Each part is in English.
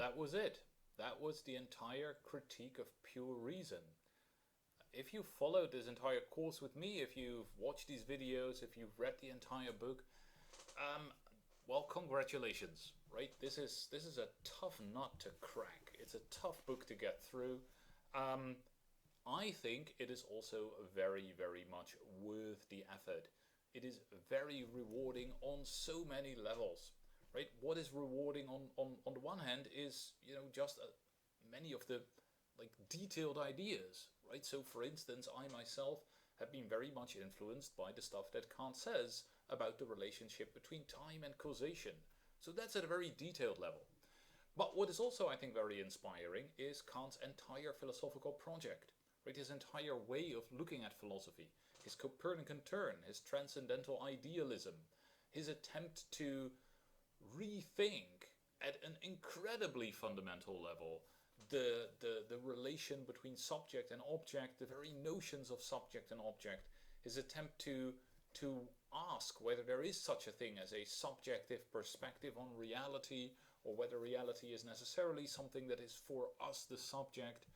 that was it. That was the entire critique of pure reason. If you followed this entire course with me, if you've watched these videos, if you've read the entire book, um, well, congratulations, right? This is a tough nut to crack. It's a tough book to get through. Um, I think it is also very, very much worth the effort. It is very rewarding on so many levels, right? What is rewarding on the one hand is, just many of the like detailed ideas, right? So, for instance, I myself have been very much influenced by the stuff that Kant says about the relationship between time and causation. So that's at a very detailed level. But what is also, I think, very inspiring is Kant's entire philosophical project, right? His entire way of looking at philosophy, his Copernican turn, his transcendental idealism, his attempt to rethink at an incredibly fundamental level the relation between subject and object, the very notions of subject and object, his attempt to ask whether there is such a thing as a subjective perspective on reality, or whether reality is necessarily something that is for us, the subject,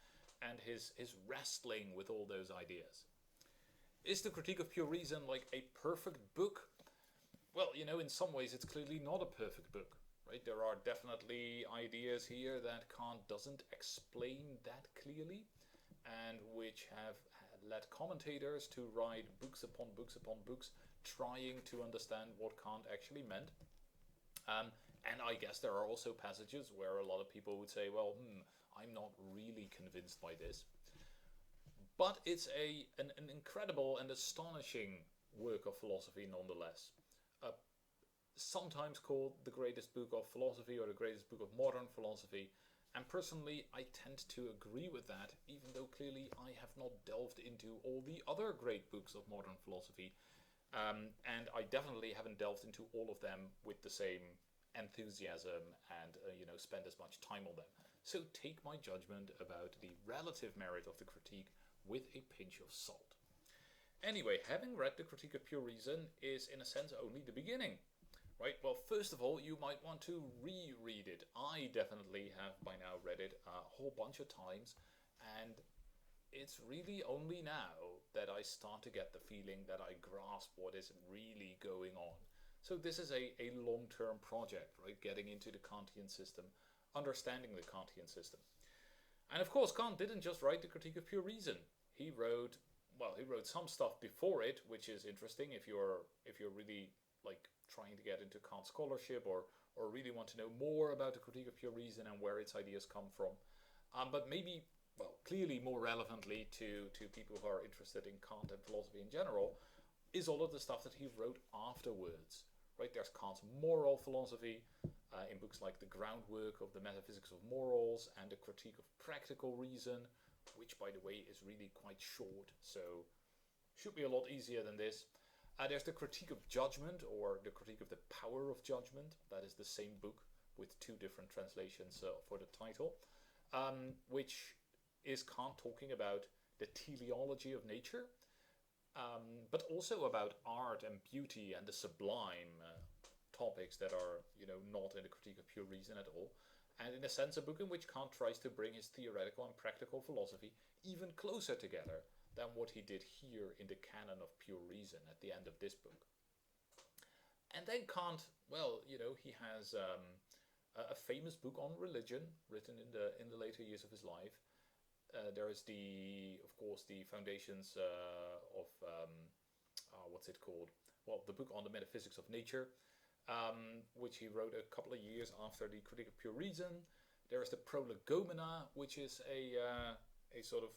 and his wrestling with all those ideas. Is the Critique of Pure Reason like a perfect book? Well, in some ways it's clearly not a perfect book, right? There are definitely ideas here that Kant doesn't explain that clearly, and which have led commentators to write books upon books upon books trying to understand what Kant actually meant. And I guess there are also passages where a lot of people would say, well, I'm not really convinced by this. But it's an incredible and astonishing work of philosophy nonetheless. Uh, Sometimes called the greatest book of philosophy or the greatest book of modern philosophy. And personally, I tend to agree with that, even though clearly I have not delved into all the other great books of modern philosophy. And I definitely haven't delved into all of them with the same enthusiasm and spend as much time on them. So take my judgment about the relative merit of the critique with a pinch of salt. Anyway, having read the Critique of Pure Reason is in a sense only the beginning. Right, well, first of all, you might want to reread it. I definitely have by now read it a whole bunch of times, and it's really only now that I start to get the feeling that I grasp what is really going on. So this is a long-term project, right? Getting into the Kantian system, understanding the Kantian system. And of course, Kant didn't just write the Critique of Pure Reason. He wrote, well, he wrote some stuff before it, which is interesting if you're really like trying to get into Kant scholarship, or really want to know more about the Critique of Pure Reason and where its ideas come from. But maybe, well, clearly more relevantly to people who are interested in Kant and philosophy in general, is all of the stuff that he wrote afterwards. Right, there's Kant's moral philosophy in books like The Groundwork of the Metaphysics of Morals and The Critique of Practical Reason, which, by the way, is really quite short, so should be a lot easier than this. There's the Critique of Judgment, or the Critique of the Power of Judgment. That is the same book with two different translations for the title, which is Kant talking about the teleology of nature, but also about art and beauty and the sublime, topics that are not in the Critique of Pure Reason at all. And in a sense, a book in which Kant tries to bring his theoretical and practical philosophy even closer together than what he did here in the canon of pure reason at the end of this book. And then Kant, well, he has a famous book on religion written in the later years of his life. There is of course, the foundations of what's it called? Well, the book on the metaphysics of nature, which he wrote a couple of years after the Critique of Pure Reason. There is the Prolegomena, which is a sort of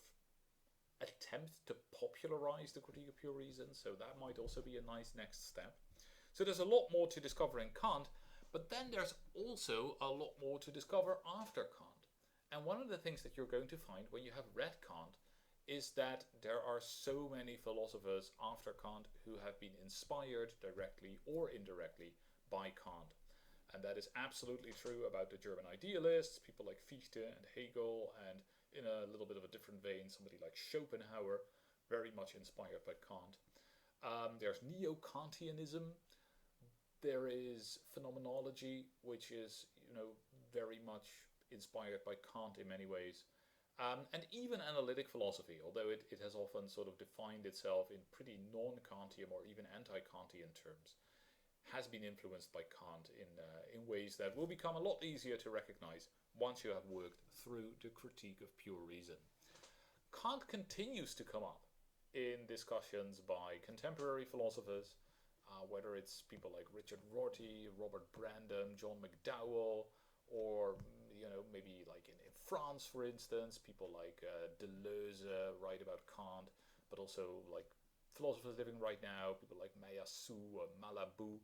attempt to popularize the Critique of Pure Reason, so that might also be a nice next step. So there's a lot more to discover in Kant, but then there's also a lot more to discover after Kant. And one of the things that you're going to find when you have read Kant is that there are so many philosophers after Kant who have been inspired directly or indirectly by Kant. And that is absolutely true about the German idealists, people like Fichte and Hegel, and in a little bit of a different vein, somebody like Schopenhauer, very much inspired by Kant. There's Neo-Kantianism. There is phenomenology, which is, very much inspired by Kant in many ways. And even analytic philosophy, although it has often sort of defined itself in pretty non-Kantian or even anti-Kantian terms, has been influenced by Kant in ways that will become a lot easier to recognize once you have worked through the critique of pure reason. Kant continues to come up in discussions by contemporary philosophers, whether it's people like Richard Rorty, Robert Brandom, John McDowell, or maybe like in France, for instance, people like Deleuze write about Kant, but also like philosophers living right now, people like Mayasu or Malabou,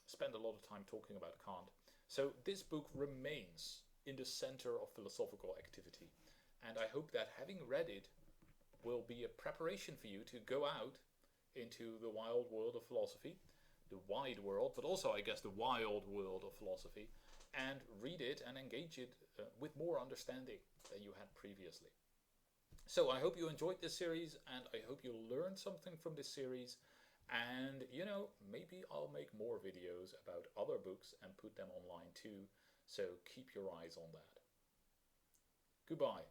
spend a lot of time talking about Kant. So this book remains in the center of philosophical activity. And I hope that having read it will be a preparation for you to go out into the wild world of philosophy, the wide world, but also, I guess, the wild world of philosophy, and read it and engage it with more understanding than you had previously. So I hope you enjoyed this series, and I hope you learned something from this series. And, maybe I'll make more videos about other books and put them online too. So keep your eyes on that. Goodbye.